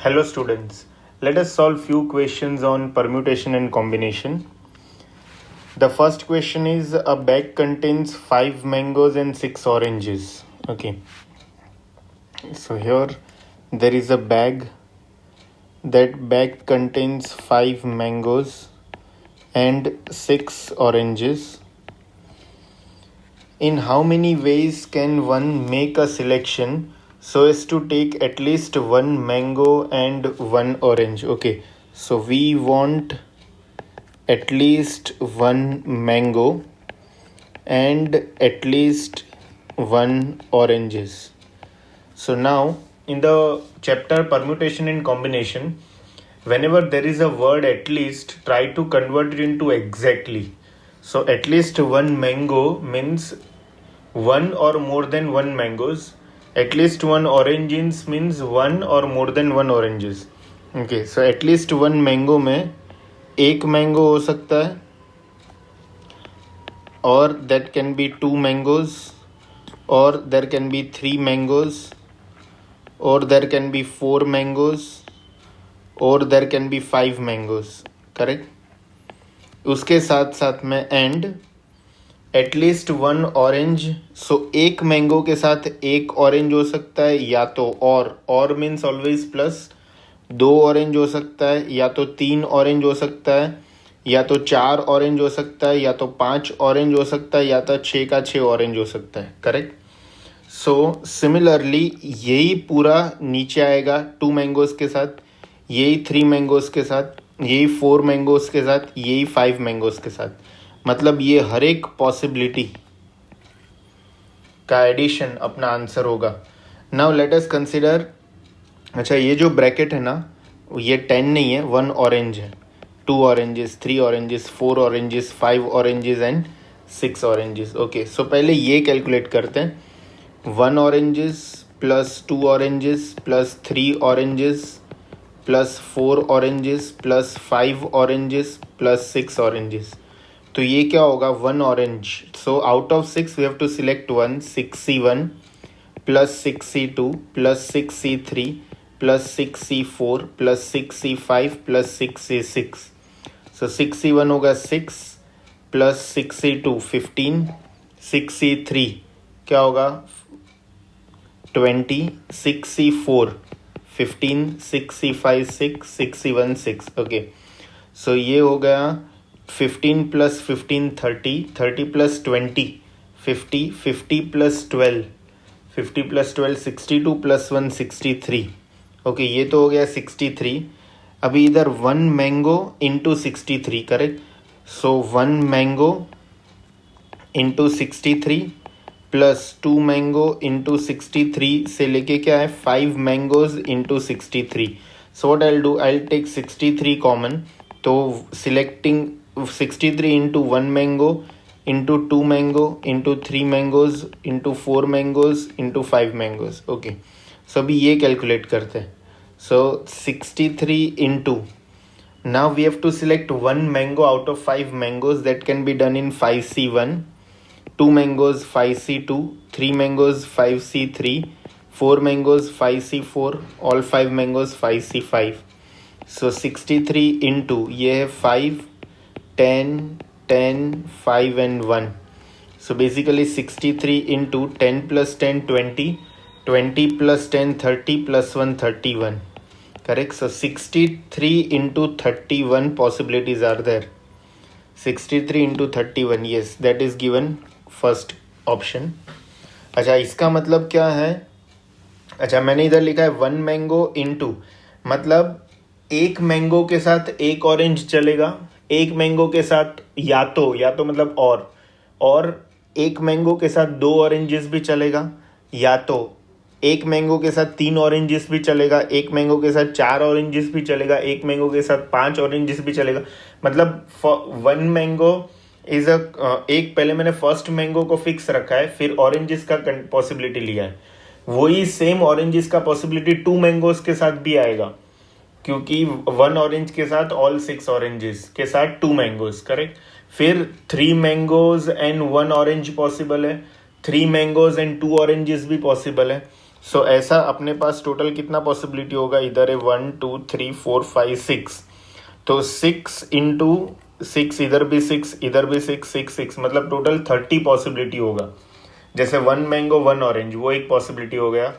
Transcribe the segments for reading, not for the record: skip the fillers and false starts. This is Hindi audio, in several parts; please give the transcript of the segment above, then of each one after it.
Hello students, let us solve few questions on permutation and combination. The first question is a bag contains 5 mangoes and 6 oranges. Okay, so here there is a bag. That bag contains 5 mangoes and 6 oranges. In how many ways can one make a selection so as to take at least one mango and one orange? Okay, so we want at least one mango and at least one oranges. So now in the chapter permutation and combination, whenever there is a word at least, try to convert it into exactly. So at least one mango means one or more than one mangoes. At least one oranges means one or more than one oranges. Okay, so at least one mango में एक mango हो सकता है, or that can be 2 mangoes, or there can be 3 mangoes, or there can be 4 mangoes, or there can be 5 mangoes. Correct? उसके साथ साथ में and at least one orange. So एक मैंगो के साथ एक ऑरेंज हो सकता है, या तो और मीन्स ऑलवेज प्लस 2 ऑरेंज हो सकता है, या तो 3 ऑरेंज हो सकता है, या तो 4 ऑरेंज हो सकता है, या तो 5 ऑरेंज हो सकता है, या तो 6 का 6 ऑरेंज हो सकता है. करेक्ट? सो सिमिलरली यही पूरा नीचे आएगा 2 मैंगोज के साथ, यही 3 मैंगोज के साथ, यही 4 मैंगोज के साथ, यही 5 मैंगोज के साथ. मतलब ये हर एक पॉसिबिलिटी का एडिशन अपना आंसर होगा. Now let us consider. अच्छा, ये जो ब्रैकेट है ना, ये 10 नहीं है, 1 ऑरेंज है, 2 oranges, 3 oranges, 4 oranges, 5 oranges and 6 oranges. Okay, so पहले ये कैलकुलेट करते हैं. 1 oranges plus 2 oranges plus 3 oranges plus 4 oranges plus 5 oranges plus 6 oranges. तो ये क्या होगा? 1 orange. So out of 6 we have to select 1. 6C1 plus 6C2 plus 6C3 plus 6C4 plus 6C5 plus 6C6. So 6C1 होगा 6 प्लस 6C2 15, 6C3 क्या होगा? 20, 6C4 15, 6C5 6, 6C1 6. ओके, सो ये हो गया 15 plus 15 30, 30 plus 20 50, 50 plus 12 50 plus 12 62 plus 1 63. Okay, ये तो हो गया 63. अभी इधर 1 mango into 63. Correct? So 1 mango into 63 plus 2 mango into 63 से लेके क्या है 5 mangoes into 63. So what I will do, I will take 63 common. तो selecting 63 into 1 mango into 2 mango into 3 mangoes into 4 mangoes into 5 mangoes. Okay, so अभी ये कैलकुलेट करते हैं. So 63 into, now we have to select 1 mango out of 5 mangoes. That can be done in 5C1, 2 mangoes 5C2, 3 mangoes 5C3, 4 mangoes 5C4, all 5 mangoes 5C5. So 63 into ये है 5, 10, 10, 5 and 1. So basically 63 into 10 plus 10 20, 20 plus 10 30 plus 1 31. Correct? So 63 into 31 possibilities are there. 63 into 31, yes, that is given first option. अच्छा, इसका मतलब क्या है? अच्छा, मैंने इधर लिखा है 1 मैंगो इंटू, मतलब एक मैंगो के साथ एक ऑरेंज चलेगा, एक मैंगो के साथ या तो मतलब और एक मैंगो के साथ 2 ऑरेंजेस भी चलेगा, या तो एक मैंगो के साथ 3 ऑरेंजेस भी चलेगा, एक मैंगो के साथ 4 ऑरेंजेस भी चलेगा, एक मैंगो के साथ 5 ऑरेंजेस भी चलेगा. मतलब 1 मैंगो इज एक, पहले मैंने फर्स्ट मैंगो को फिक्स रखा है, फिर ऑरेंजेस का पॉसिबिलिटी लिया है. वही सेम ऑरेंजेस का पॉसिबिलिटी 2 मैंगोज के साथ भी आएगा, क्योंकि 1 ऑरेंज के साथ ऑल 6 ऑरेंजेस के साथ 2 मैंगोज. करेक्ट? फिर 3 मैंगोज एंड 1 ऑरेंज पॉसिबल है, 3 मैंगोज एंड 2 ऑरेंजेस भी पॉसिबल है. सो ऐसा अपने पास टोटल कितना पॉसिबिलिटी होगा, इधर है 1 2 3 4 5 6, तो 6 × 6, इधर भी 6 इधर भी 6 6 6, मतलब टोटल 30 पॉसिबिलिटी होगा। जैसे 1 मैंगो 1 ऑरेंज, वो एक पॉसिबिलिटी हो गया,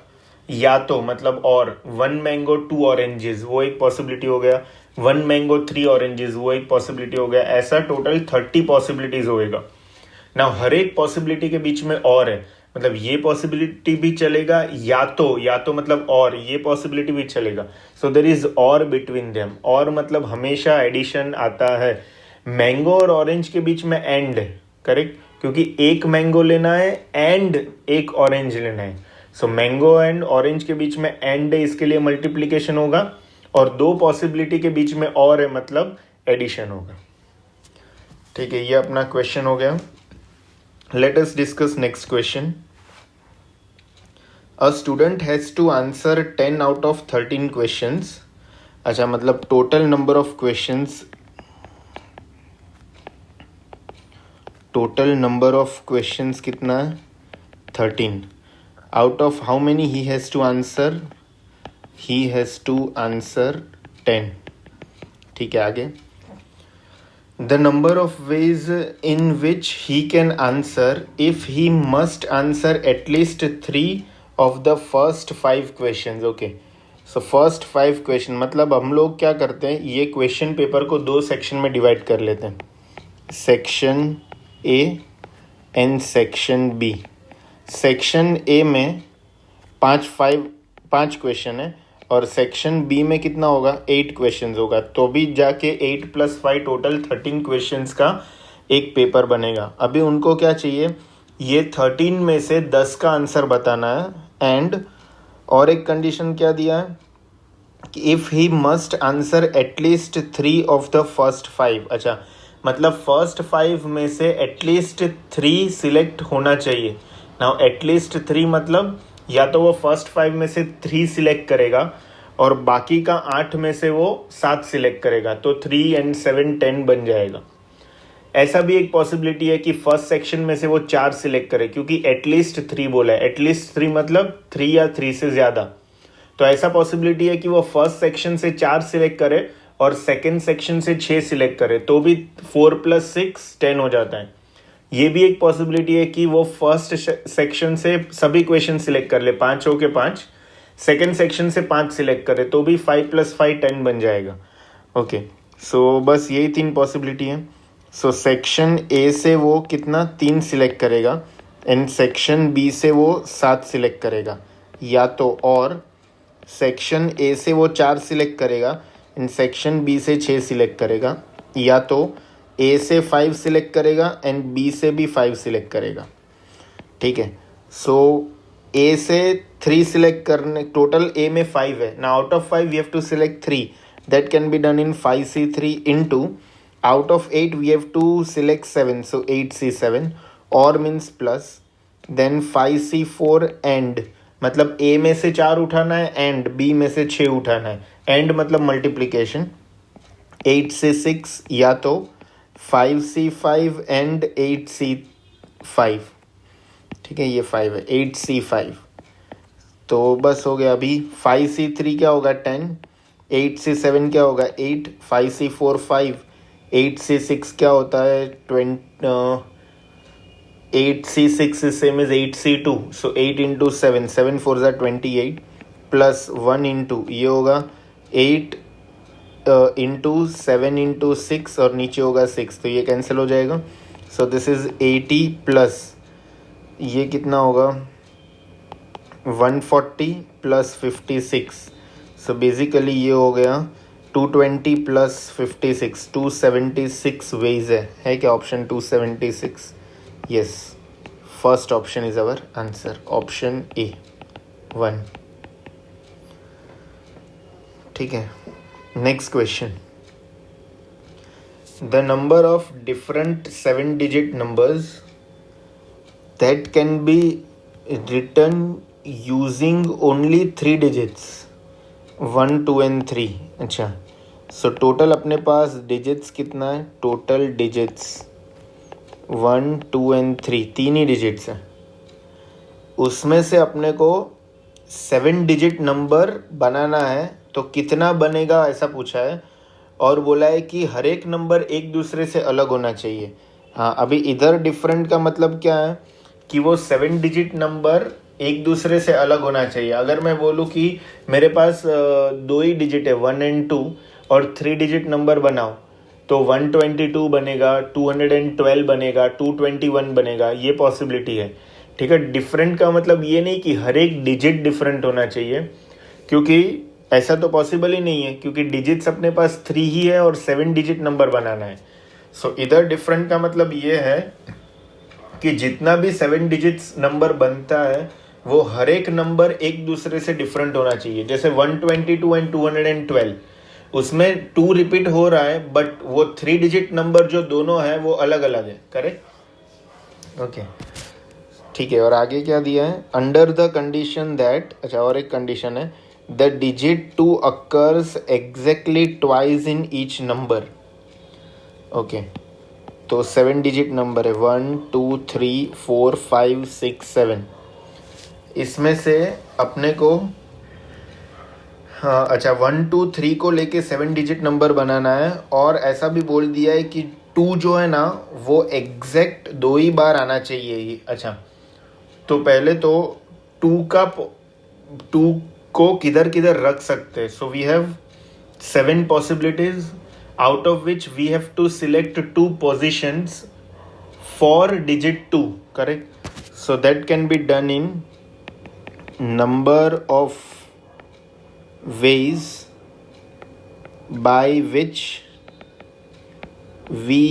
या तो मतलब और 1 मैंगो 2 ऑरेंजेस, वो एक पॉसिबिलिटी हो गया, 1 मैंगो 3 ऑरेंजेस, वो एक पॉसिबिलिटी हो गया। ऐसा टोटल 30 पॉसिबिलिटीज होएगा ना। हर एक पॉसिबिलिटी के बीच में और है, मतलब ये पॉसिबिलिटी भी चलेगा, या तो मतलब और ये पॉसिबिलिटी भी चलेगा। सो देर इज और बिटवीन देम, और मतलब हमेशा एडिशन आता है। मैंगो और ऑरेंज के बीच में एंड, करेक्ट, क्योंकि एक मैंगो लेना है एंड एक ऑरेंज लेना है। सो मैंगो एंड ऑरेंज के बीच में एंड है, इसके लिए मल्टीप्लीकेशन होगा, और दो पॉसिबिलिटी के बीच में और है मतलब एडिशन होगा। ठीक है, ये अपना क्वेश्चन हो गया। Let us discuss next question. A student has to answer 10 out of 13 questions. अच्छा, मतलब total number of questions कितना है? 13. Out of how many he has to answer? He has to answer 10. ठीक है, आगे. The number of ways in which he can answer if he must answer at least 3 of the first 5 questions. Okay, so first 5 question मतलब हम लोग क्या करते हैं, ये क्वेश्चन पेपर को 2 सेक्शन में डिवाइड कर लेते हैं, section A and section B. Section A में 5 क्वेश्चन है, और सेक्शन बी में कितना होगा, 8 क्वेश्चंस होगा, तो भी जाके 8 + 5 टोटल 13 क्वेश्चंस का एक पेपर बनेगा। अभी उनको क्या चाहिए, ये 13 में से 10 का आंसर बताना है, एंड और एक कंडीशन क्या दिया है कि if he must answer at least 3 of the first 5। अच्छा, मतलब फर्स्ट 5 में से एटलीस्ट 3 सिलेक्ट होना चाहिए। नाउ एटलीस्ट 3 मतलब या तो वो फर्स्ट 5 में से 3 सिलेक्ट करेगा, और बाकी का 8 में से वो 7 सिलेक्ट करेगा, तो 3 and 7 10 बन जाएगा। ऐसा भी एक पॉसिबिलिटी है कि फर्स्ट सेक्शन में से वो 4 सिलेक्ट करे, क्योंकि एटलीस्ट 3 बोला है, एटलीस्ट 3 मतलब 3 या 3 से ज़्यादा। तो ऐसा पॉसिबिलिटी है कि वो फर्स्ट सेक्शन से 4 सिलेक्ट करे और सेकेंड सेक्शन से 6 सिलेक्ट करे, तो भी 4 + 6 10 हो जाता है। ये भी एक पॉसिबिलिटी है कि वो फर्स्ट सेक्शन से सभी क्वेश्चन सिलेक्ट कर ले, 5 हो के 5, सेकेंड सेक्शन से 5 सिलेक्ट करे, तो भी 5 + 5 10 बन जाएगा। ओके, सो बस यही 3 पॉसिबिलिटी है। सो सेक्शन ए से वो कितना 3 सिलेक्ट करेगा, एंड सेक्शन बी से वो 7 सिलेक्ट करेगा, या तो और सेक्शन ए से वो 4 सिलेक्ट करेगा एंड सेक्शन बी से 6 सिलेक्ट करेगा, या तो ए से 5 सिलेक्ट करेगा एंड बी से भी 5 सिलेक्ट करेगा। ठीक है, सो ए से 3 सिलेक्ट करने, टोटल ए में 5 है ना, out of 5 we have to select 3, that can be done in 5C3 into out of 8 we have to select 7, so 8C7 और means plus, then 5C4 and, मतलब ए में से 4 उठाना है एंड बी में से 6 उठाना है, एंड मतलब मल्टीप्लीकेशन 8C6, या तो 5C5 एंड 8C5। ठीक है, ये 5 है, 8C5, तो बस हो गया। अभी 5C3 क्या होगा 10, 8C7 क्या होगा 8, 5C4 5, 8C6 क्या होता है 20, 8C6 is same as 8C2, so 8 × 7, 7 4 = 28 plus 1 into ये होगा 8 इंटू 7 × 6, और नीचे होगा 6, तो ये कैंसिल हो जाएगा। सो दिस इज 80 प्लस ये कितना होगा 140 प्लस 56, सो बेसिकली ये हो गया 220 प्लस 56, 276 वेज है क्या option 276? Yes, first option is our answer, option A 1। ठीक है, next question, the number of different 7-digit numbers that can be written using only 3 digits 1 2 and 3। अच्छा, सो टोटल अपने पास डिजिट्स कितना है, total digits 1 2 and 3, 3 he digits है, उसमें से अपने को 7 डिजिट नंबर बनाना है तो कितना बनेगा ऐसा पूछा है, और बोला है कि हर एक नंबर एक दूसरे से अलग होना चाहिए। हाँ, अभी इधर डिफरेंट का मतलब क्या है कि वो 7 डिजिट नंबर एक दूसरे से अलग होना चाहिए। अगर मैं बोलूँ कि मेरे पास 2 ही डिजिट है 1 और 2, और 3 डिजिट नंबर बनाओ, तो 122 बनेगा, 212 बनेगा, 221 बनेगा, ये पॉसिबिलिटी है। ठीक है, डिफरेंट का मतलब ये नहीं कि हर एक डिजिट डिफरेंट होना चाहिए, क्योंकि ऐसा तो पॉसिबल ही नहीं है, क्योंकि डिजिट्स अपने पास 3 ही है और 7 डिजिट नंबर बनाना है। सो इधर डिफरेंट का मतलब ये है कि जितना भी 7 डिजिट्स नंबर बनता है वो हर एक नंबर एक दूसरे से डिफरेंट होना चाहिए। जैसे 122 एंड 212, उसमें 2 रिपीट हो रहा है, बट वो 3 डिजिट नंबर जो दोनों है वो अलग अलग है। करेक्ट, ओके, ठीक है। और आगे क्या दिया है, अंडर द कंडीशन दैट, अच्छा और एक कंडीशन है, the digit 2 occurs exactly twice in each number. Okay, तो 7 डिजिट नंबर है 1 2 3 4 5 6 7, इसमें से अपने को हाँ अच्छा 1 2 3 को लेके 7 डिजिट नंबर बनाना है, और ऐसा भी बोल दिया है कि 2 जो है ना वो एग्जैक्ट 2 ही बार आना चाहिए। अच्छा, तो पहले तो 2 को किधर किधर रख सकते हैं। So we have 7 possibilities, out of which we have to select 2 positions for digit 2, correct? So that can be done in number of ways by which we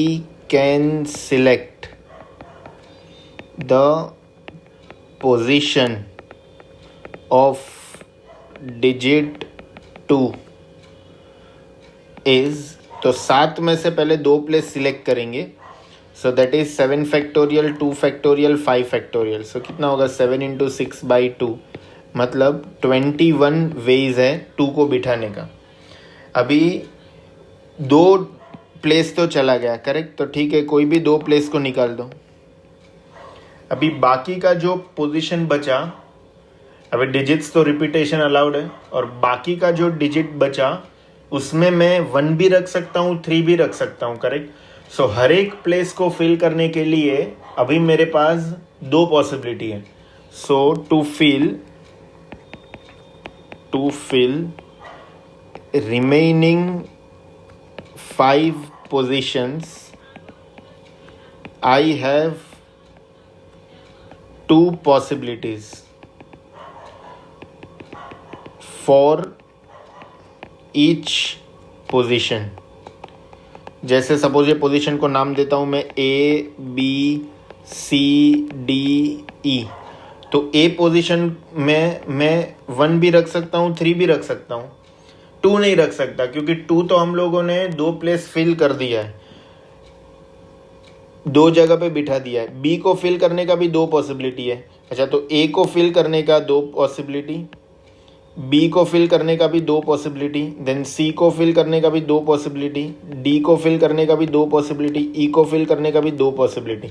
can select the position of digit 2 is, तो 7 में से पहले 2 प्लेस सिलेक्ट करेंगे। So that is 7 factorial 2 factorial 5 factorial. So कितना होगा 7 × 6/2, मतलब 21 वेज है 2 को बिठाने का। अभी 2 प्लेस तो चला गया, करेक्ट, तो ठीक है, कोई भी 2 प्लेस को निकाल दो। अभी बाकी का जो पोजीशन बचा, अभी डिजिट्स तो रिपीटेशन अलाउड है, और बाकी का जो डिजिट बचा उसमें मैं 1 भी रख सकता हूँ 3 भी रख सकता हूँ, करेक्ट। सो हर एक प्लेस को फिल करने के लिए अभी मेरे पास 2 पॉसिबिलिटी है। So to fill remaining 5 positions I have 2 possibilities for each position. जैसे सपोज ये पोजीशन को नाम देता हूँ मैं ABCDE, तो ए पोजीशन में मैं 1 भी रख सकता हूँ 3 भी रख सकता हूँ, 2 नहीं रख सकता, क्योंकि 2 तो हम लोगों ने 2 प्लेस फिल कर दिया है, 2 जगह पे बिठा दिया है। बी को फिल करने का भी 2 पॉसिबिलिटी है। अच्छा, तो ए को फिल करने का 2 पॉसिबिलिटी, बी को फिल करने का भी 2 पॉसिबिलिटी, देन सी को फिल करने का भी 2 पॉसिबिलिटी, डी को फिल करने का भी 2 पॉसिबिलिटी, ई को फिल करने का भी 2 पॉसिबिलिटी।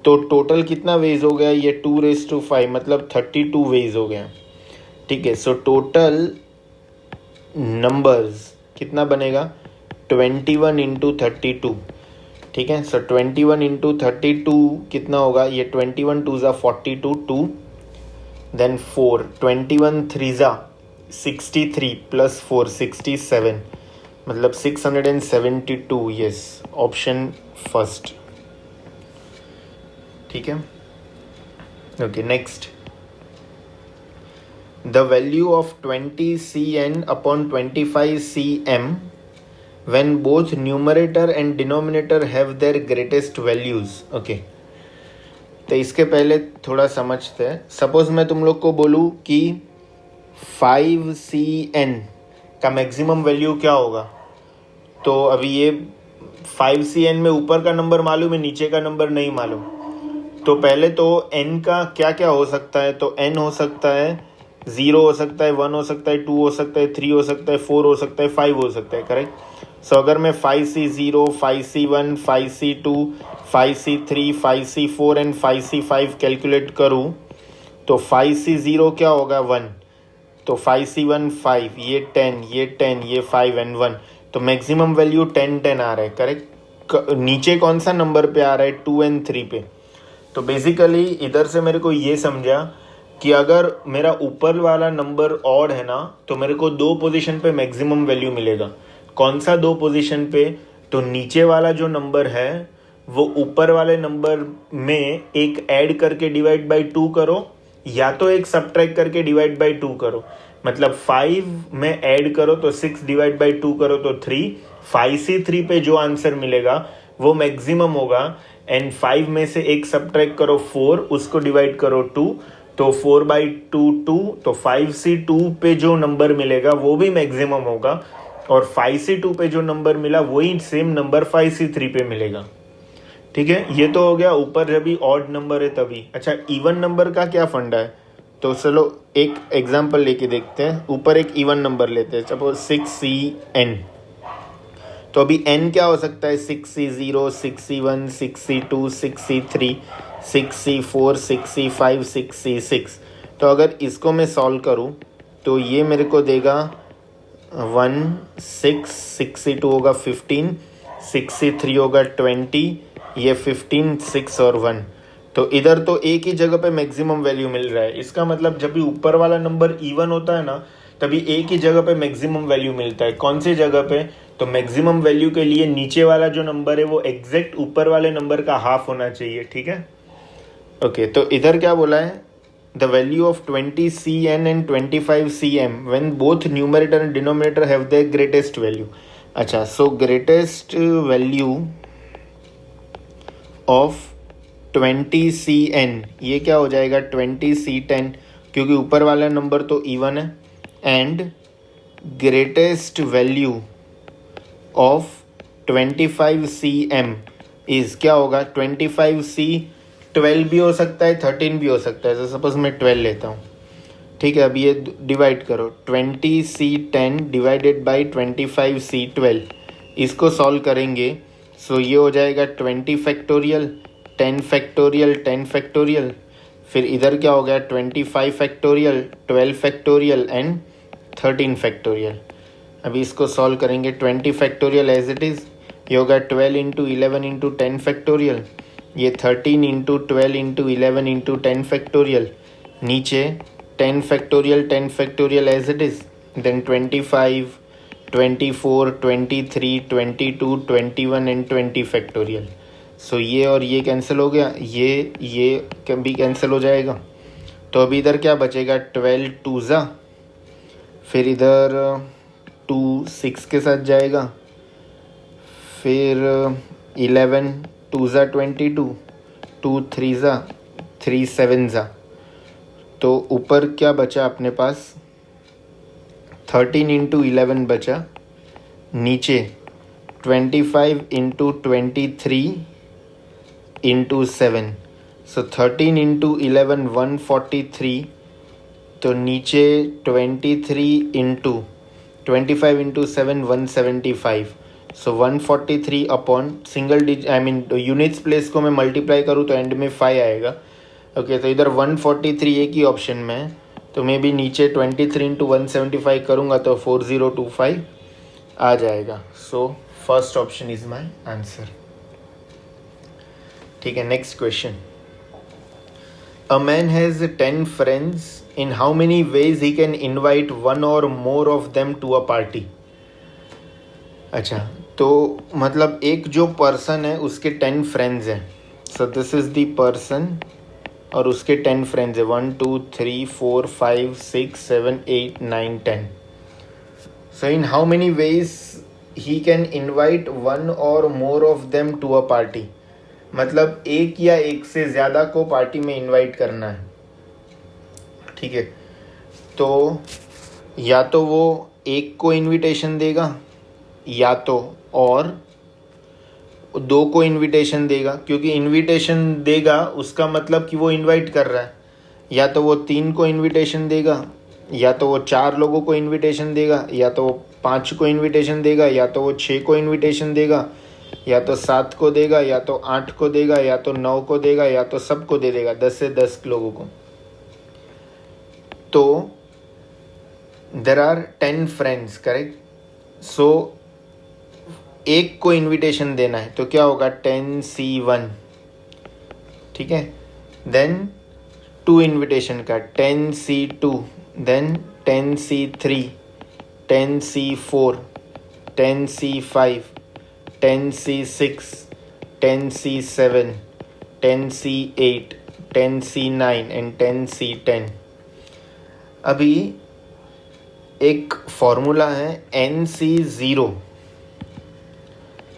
तो टोटल कितना वेज हो गया ये 2⁵, मतलब 32 वेज हो गया। ठीक है, सो टोटल नंबर्स कितना बनेगा 21 × 32। ठीक है, सो 21 × 32 कितना होगा, ये 21 2 ज़ा 42, 2 देन 4, 21 3 ज़ा 63 प्लस 4 67, मतलब 672। Yes, option first. ठीक है, okay, next. The value of 20 Cn upon 25 Cm when both numerator and denominator have their greatest values। Okay, तो इसके पहले थोड़ा समझते हैं। सपोज मैं तुम लोग को बोलूँ कि 5Cn का मैक्सिमम वैल्यू क्या होगा, तो अभी ये 5Cn में ऊपर का नंबर मालूम है, नीचे का नंबर नहीं मालूम। तो पहले तो n का क्या क्या हो सकता है, तो n हो सकता है 0 हो सकता है, 1 हो सकता है, 2 हो सकता है, 3 हो सकता है, 4 हो सकता है, 5 हो सकता है, करेक्ट। सो अगर मैं 5C0, 5C1, 5C2, 5C3, 5C4 and 5C5 calculate करूँ, तो 5C0 क्या होगा 1, तो 5C1 5, ये 10, ये 10, ये 5 and 1, तो मैक्सिमम वैल्यू 10 10 आ रहा है, करेक्ट। नीचे कौन सा नंबर पे आ रहा है, 2 and 3 पे। तो बेसिकली इधर से मेरे को ये समझा कि अगर मेरा ऊपर वाला नंबर ऑड है ना, तो मेरे को 2 पोजीशन पे मैक्सिमम वैल्यू मिलेगा। कौन सा 2 पोजीशन पे, तो नीचे वाला जो नंबर है वो ऊपर वाले नंबर में एक ऐड करके डिवाइड बाई 2 करो, या तो एक सब्ट्रैक्ट करके डिवाइड बाई 2 करो। मतलब 5 में ऐड करो तो 6 डिवाइड बाई 2 करो तो 3, 5C3 पे जो आंसर मिलेगा वो मैक्सिमम होगा। एंड 5 में से एक सब्ट्रैक्ट करो 4, उसको डिवाइड करो 2, तो 4/2 2, तो 5C2 पे जो नंबर मिलेगा वो भी मैक्सिमम होगा, और 5C2 पे जो नंबर मिला वही सेम नंबर 5C3 पे मिलेगा। ठीक है, ये तो हो गया ऊपर जब भी ऑड नंबर है तभी। अच्छा, इवन नंबर का क्या फंडा है, तो चलो एक एग्जांपल लेके देखते हैं। ऊपर एक इवन नंबर लेते हैं, सपोज 6CN। तो अभी n क्या हो सकता है, 6C0, 6C1, 6C2, 6C3, 6C4, 6C5, 6C6। तो अगर इसको मैं सॉल्व करूँ तो ये मेरे को देगा 1 6, 6C2 होगा 15, 6C3 होगा 20, ये 15, 6 और 1। तो इधर तो एक ही जगह पे मैक्सिमम वैल्यू मिल रहा है। इसका मतलब जब भी ऊपर वाला नंबर इवन होता है ना, तभी एक ही जगह पे मैक्सिमम वैल्यू मिलता है। कौन सी जगह पे, तो मैक्सिमम वैल्यू के लिए नीचे वाला जो नंबर है वो एग्जैक्ट ऊपर वाले नंबर का हाफ होना चाहिए। ठीक है, ओके। तो इधर क्या बोला है, the value of 20CN and 25CM when both numerator and denominator have the greatest value. अच्छा, सो ग्रेटेस्ट वैल्यू ऑफ 20CN, ये क्या हो जाएगा 20C10, क्योंकि ऊपर वाला नंबर तो इवन है। And greatest value of 25CM is क्या होगा, 25C 12 भी हो सकता है, 13 भी हो सकता है। सपोज मैं 12 लेता हूँ, ठीक है। अब ये डिवाइड करो, 20C10 डिवाइडेड बाई 25C12, इसको सॉल्व करेंगे। सो ये हो जाएगा 20 फैक्टोरियल, 10 फैक्टोरियल, 10 फैक्टोरियल, फिर इधर क्या हो गया 25 फैक्टोरियल, 12 फैक्टोरियल एंड 13 फैक्टोरियल। अभी इसको सॉल्व करेंगे, 20 फैक्टोरियल एज इट इज़, ये होगा 12 इंटू 11 इंटू 10 फैक्टोरियल, ये 13 इंटू 12 इंटू 11 इंटू 10 फैक्टोरियल, नीचे 10 factorial, 10 factorial as it is, then 25, 24, 23, 22, 21 and 20 factorial. So ये और ये कैंसिल हो गया, ये भी कैंसिल हो जाएगा। तो अभी इधर क्या बचेगा, 12 2 ज़ा, फिर इधर 2 6 के साथ जाएगा, फिर 11 2 ज़ा 22, 2 3 ज़ा 3 7 ज़ा। तो ऊपर क्या बचा अपने पास, 13 इंटू 11 बचा, नीचे 25 इंटू 23 इंटू 7, सो 13 इंटू 11 143, तो नीचे 23 इंटू 25 इंटू 7 175, सो 143 अपॉन सिंगल यूनिट्स प्लेस को मैं मल्टीप्लाई करूँ तो एंड में 5 आएगा। ओके, तो इधर 143 एक ही ऑप्शन में है, तो मैं भी नीचे 23 इंटू 175 करूँगा तो 4025 आ जाएगा। So first option is my answer. ठीक है, next question. A man has 10 friends, in how many ways he can invite one or more of them to a party. अच्छा, तो मतलब एक जो पर्सन है उसके 10 फ्रेंड्स हैं, so this is the person और उसके 10 फ्रेंड्स है, 1 2 3 4 5 6 7 8 9 10। So in how many ways he can invite one or more of them to a party, मतलब एक या एक से ज़्यादा को पार्टी में इनवाइट करना है। ठीक है, तो या तो वो एक को इनविटेशन देगा, या तो और 2 को इनविटेशन देगा, क्योंकि इनविटेशन देगा उसका मतलब कि वो इनवाइट कर रहा है। या तो वो 3 को इनविटेशन देगा, या तो वो 4 लोगों को इनविटेशन देगा, या तो वो 5 को इनविटेशन देगा, या तो वो 6 को इनविटेशन देगा, या तो 7 को देगा, या तो 8 को देगा, या तो 9 को देगा, या तो सबको दे देगा, 10 से 10 लोगों को। तो देर आर 10 फ्रेंड्स, करेक्ट। सो एक को इनविटेशन देना है तो क्या होगा 10C1, ठीक है। देन 2 इनविटेशन का 10C2, then 10C3, 10C4, 10C5, 10C6, 10C7, 10C8, 10C9 and 10C10। अभी एक फॉर्मूला है NC0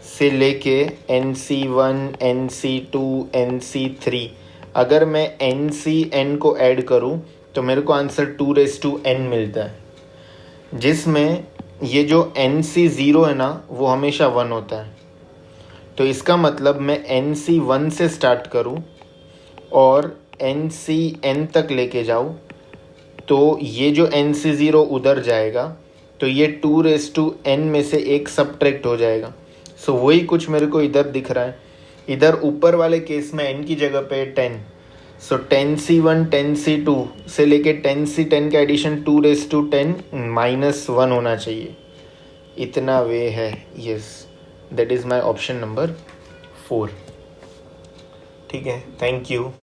से लेके NC1, NC2, NC3। अगर मैं NCN को ऐड करूं तो मेरे को आंसर 2n मिलता है, जिसमें ये जो NC0 है ना वो हमेशा 1 होता है। तो इसका मतलब मैं NC1 से स्टार्ट करूं और NCN तक लेके जाऊं तो ये जो NC0 उधर जाएगा तो ये 2n में से एक सब्ट्रैक्ट हो जाएगा। सो वही कुछ मेरे को इधर दिख रहा है। इधर ऊपर वाले केस में n की जगह पे 10, सो 10C1 10C2 से लेके 10C10 का एडिशन 2n -1 होना चाहिए। इतना वे है। Yes, that is my option number 4। ठीक है, थैंक यू।